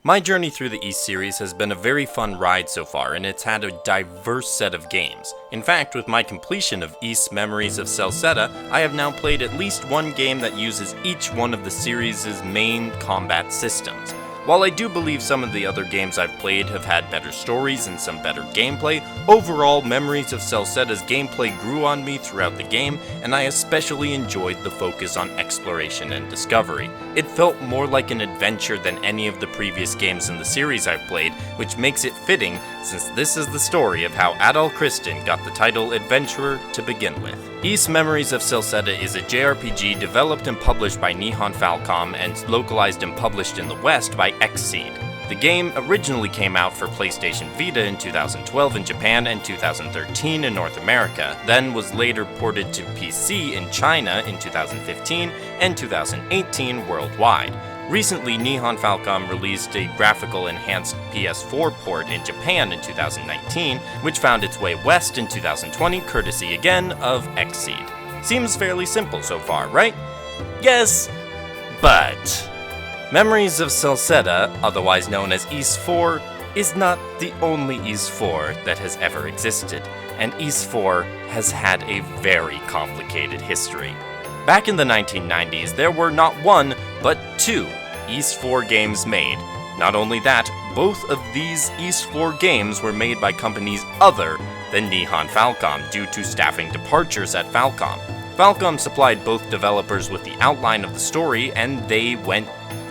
My journey through the Ys series has been a very fun ride so far, and it's had a diverse set of games. In fact, with my completion of Ys Memories of Celceta, I have now played at least one game that uses each one of the series' main combat systems. While I do believe some of the other games I've played have had better stories and some better gameplay, overall Memories of Celceta's gameplay grew on me throughout the game, and I especially enjoyed the focus on exploration and discovery. It felt more like an adventure than any of the previous games in the series I've played, which makes it fitting since this is the story of how Adol Kristin got the title Adventurer to begin with. Ys Memories of Celceta is a JRPG developed and published by Nihon Falcom and localized and published in the West by Xseed. The game originally came out for PlayStation Vita in 2012 in Japan and 2013 in North America, then was later ported to PC in China in 2015 and 2018 worldwide. Recently, Nihon Falcom released a graphical enhanced PS4 port in Japan in 2019, which found its way west in 2020 courtesy again of Xseed. Seems fairly simple so far, right? Yes, but Memories of Celceta, otherwise known as Ys 4, is not the only Ys 4 that has ever existed, and Ys 4 has had a very complicated history. Back in the 1990s, there were not one, but two Ys 4 games made. Not only that, both of these Ys 4 games were made by companies other than Nihon Falcom due to staffing departures at Falcom. Falcom supplied both developers with the outline of the story, and they went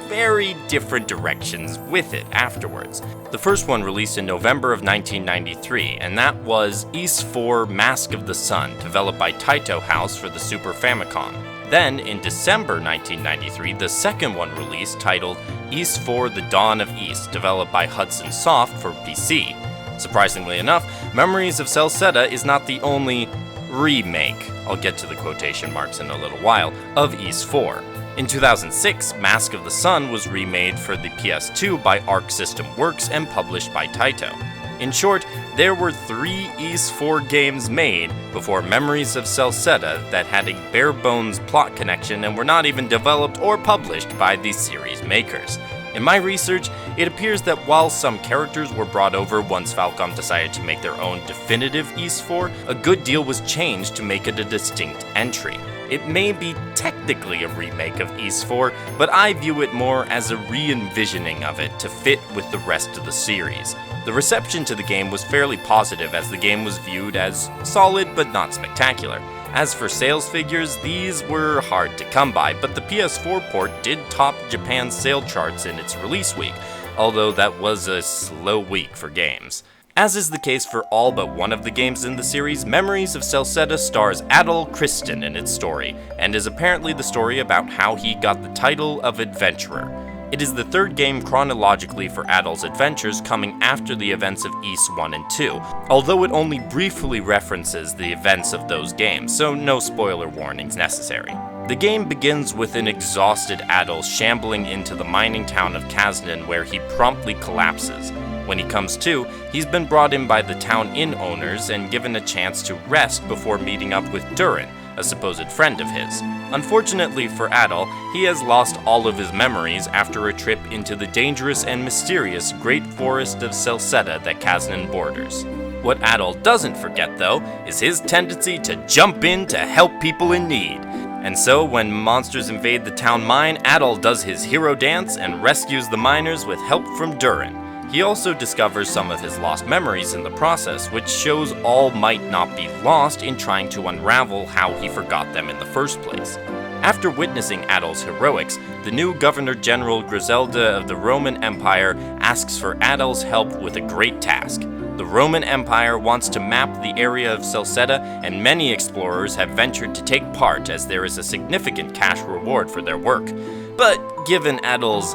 very different directions with it afterwards. The first one released in November of 1993, and that was Ys 4 Mask of the Sun, developed by Taito House for the Super Famicom. Then, in December 1993, the second one released, titled Ys 4 The Dawn of Ys, developed by Hudson Soft for PC. Surprisingly enough, Memories of Celceta is not the only remake, I'll get to the quotation marks in a little while, of Ys 4. In 2006, Mask of the Sun was remade for the PS2 by Arc System Works and published by Taito. In short, there were 3 Ys 4 games made before Memories of Celceta that had a bare-bones plot connection and were not even developed or published by the series makers. In my research, it appears that while some characters were brought over once Falcom decided to make their own definitive Ys 4, a good deal was changed to make it a distinct entry. It may be technically a remake of Ys 4, but I view it more as a re-envisioning of it to fit with the rest of the series. The reception to the game was fairly positive as the game was viewed as solid but not spectacular. As for sales figures, these were hard to come by, but the PS4 port did top Japan's sale charts in its release week, although that was a slow week for games. As is the case for all but one of the games in the series, Memories of Celceta stars Adol Kristin in its story, and is apparently the story about how he got the title of Adventurer. It is the third game chronologically for Adol's adventures, coming after the events of Ys 1 and 2, although it only briefly references the events of those games, so no spoiler warnings necessary. The game begins with an exhausted Adol shambling into the mining town of Kaznan, where he promptly collapses. When he comes to, he's been brought in by the town inn owners and given a chance to rest before meeting up with Durin, a supposed friend of his. Unfortunately for Adol, he has lost all of his memories after a trip into the dangerous and mysterious Great Forest of Celceta that Kaznan borders. What Adol doesn't forget, though, is his tendency to jump in to help people in need. And so, when monsters invade the town mine, Adol does his hero dance and rescues the miners with help from Durin. He also discovers some of his lost memories in the process, which shows all might not be lost in trying to unravel how he forgot them in the first place. After witnessing Adol's heroics, the new Governor General Griselda of the Roman Empire asks for Adol's help with a great task. The Roman Empire wants to map the area of Celceta, and many explorers have ventured to take part as there is a significant cash reward for their work. But given Adol's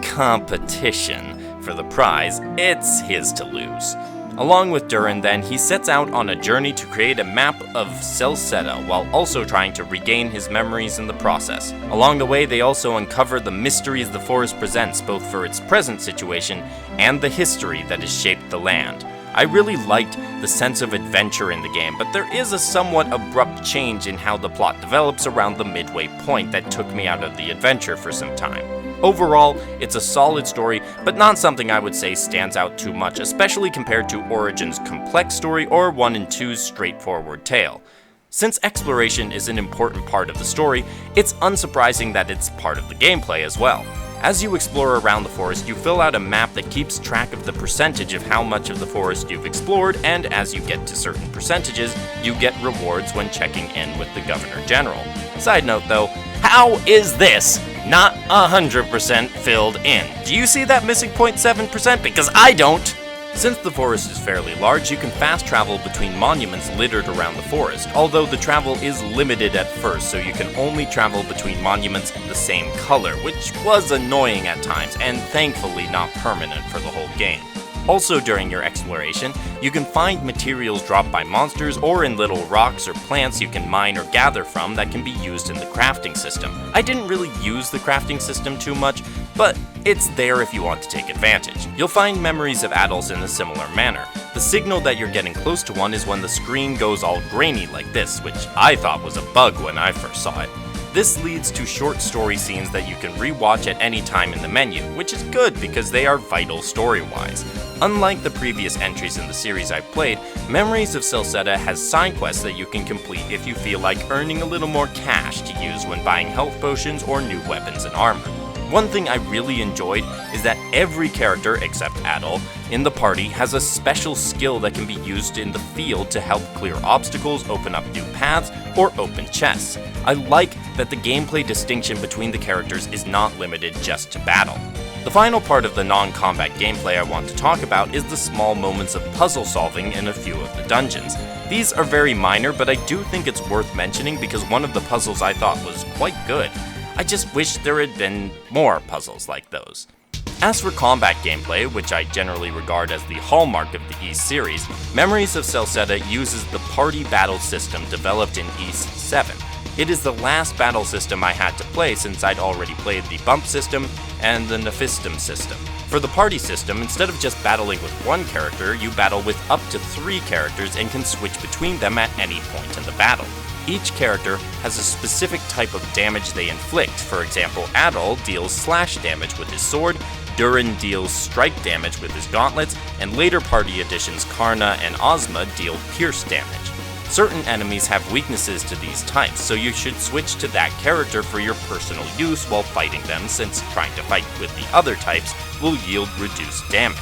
competition for the prize, it's his to lose. Along with Durin, then, he sets out on a journey to create a map of Celceta while also trying to regain his memories in the process. Along the way, they also uncover the mysteries the forest presents, both for its present situation and the history that has shaped the land. I really liked the sense of adventure in the game, but there is a somewhat abrupt change in how the plot develops around the midway point that took me out of the adventure for some time. Overall, it's a solid story, but not something I would say stands out too much, especially compared to Origin's complex story or 1 and 2's straightforward tale. Since exploration is an important part of the story, it's unsurprising that it's part of the gameplay as well. As you explore around the forest, you fill out a map that keeps track of the percentage of how much of the forest you've explored, and as you get to certain percentages, you get rewards when checking in with the Governor General. Side note though, how is this not 100% filled in? Do you see that missing 0.7%? Because I don't! Since the forest is fairly large, you can fast travel between monuments littered around the forest, although the travel is limited at first, so you can only travel between monuments in the same color, which was annoying at times, and thankfully not permanent for the whole game. Also during your exploration, you can find materials dropped by monsters or in little rocks or plants you can mine or gather from that can be used in the crafting system. I didn't really use the crafting system too much, but it's there if you want to take advantage. You'll find memories of adults in a similar manner. The signal that you're getting close to one is when the screen goes all grainy like this, which I thought was a bug when I first saw it. This leads to short story scenes that you can rewatch at any time in the menu, which is good because they are vital story-wise. Unlike the previous entries in the series I've played, Memories of Celceta has side quests that you can complete if you feel like earning a little more cash to use when buying health potions or new weapons and armor. One thing I really enjoyed is that every character, except Adol, in the party has a special skill that can be used in the field to help clear obstacles, open up new paths, or open chests. I like that the gameplay distinction between the characters is not limited just to battle. The final part of the non-combat gameplay I want to talk about is the small moments of puzzle solving in a few of the dungeons. These are very minor, but I do think it's worth mentioning because one of the puzzles I thought was quite good. I just wish there had been more puzzles like those. As for combat gameplay, which I generally regard as the hallmark of the Ys series, Memories of Celceta uses the party battle system developed in Ys 7. It is the last battle system I had to play since I'd already played the bump system and the Napishtim system. For the party system, instead of just battling with one character, you battle with up to 3 characters and can switch between them at any point in the battle. Each character has a specific type of damage they inflict. For example, Adol deals slash damage with his sword, Durin deals strike damage with his gauntlets, and later party additions Karna and Ozma deal pierce damage. Certain enemies have weaknesses to these types, so you should switch to that character for your personal use while fighting them, since trying to fight with the other types will yield reduced damage.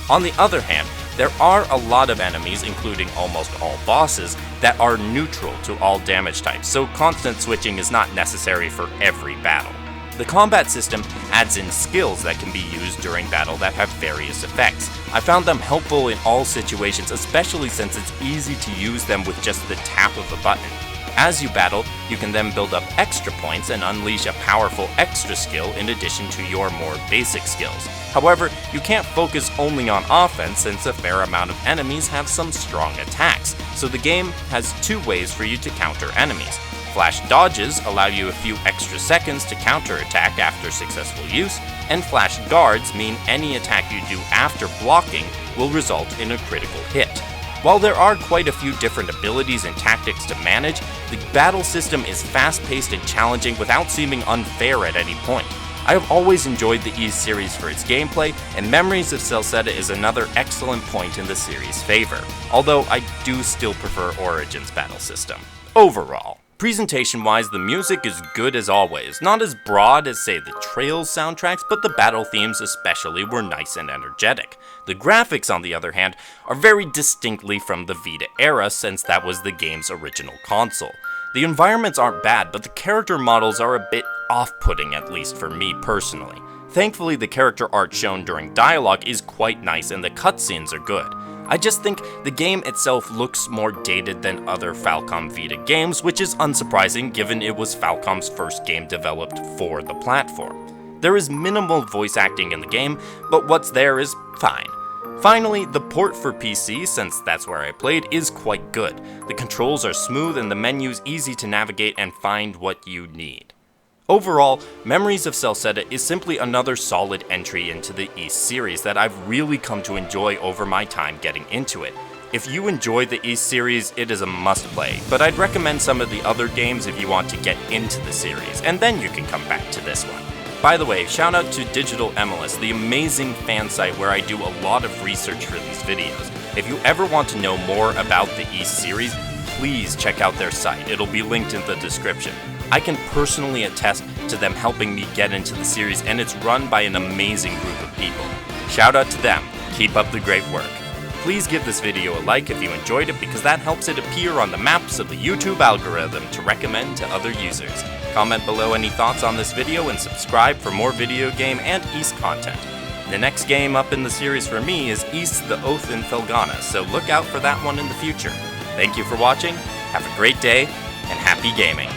On the other hand, there are a lot of enemies, including almost all bosses, that are neutral to all damage types, so constant switching is not necessary for every battle. The combat system adds in skills that can be used during battle that have various effects. I found them helpful in all situations, especially since it's easy to use them with just the tap of a button. As you battle, you can then build up extra points and unleash a powerful extra skill in addition to your more basic skills. However, you can't focus only on offense since a fair amount of enemies have some strong attacks, so the game has 2 ways for you to counter enemies. Flash dodges allow you a few extra seconds to counterattack after successful use, and flash guards mean any attack you do after blocking will result in a critical hit. While there are quite a few different abilities and tactics to manage, the battle system is fast-paced and challenging without seeming unfair at any point. I have always enjoyed the Ys series for its gameplay, and Memories of Celceta is another excellent point in the series' favor, although I do still prefer Origin's battle system. Overall, presentation-wise, the music is good as always, not as broad as, say, the Trails soundtracks, but the battle themes especially were nice and energetic. The graphics, on the other hand, are very distinctly from the Vita era, since that was the game's original console. The environments aren't bad, but the character models are a bit off-putting, at least for me personally. Thankfully, the character art shown during dialogue is quite nice and the cutscenes are good. I just think the game itself looks more dated than other Falcom Vita games, which is unsurprising given it was Falcom's first game developed for the platform. There is minimal voice acting in the game, but what's there is fine. Finally, the port for PC, since that's where I played, is quite good. The controls are smooth and the menus easy to navigate and find what you need. Overall, Memories of Celceta is simply another solid entry into the Ys series that I've really come to enjoy over my time getting into it. If you enjoy the Ys series, it is a must-play, but I'd recommend some of the other games if you want to get into the series, and then you can come back to this one. By the way, shout out to DigitalEmelas, the amazing fan site where I do a lot of research for these videos. If you ever want to know more about the Ys series, please check out their site. It'll be linked in the description. I can personally attest to them helping me get into the series, and it's run by an amazing group of people. Shout out to them. Keep up the great work. Please give this video a like if you enjoyed it, because that helps it appear on the maps of the YouTube algorithm to recommend to other users. Comment below any thoughts on this video and subscribe for more video game and Ys content. The next game up in the series for me is Ys the Oath in Felghana, so look out for that one in the future. Thank you for watching, have a great day, and happy gaming!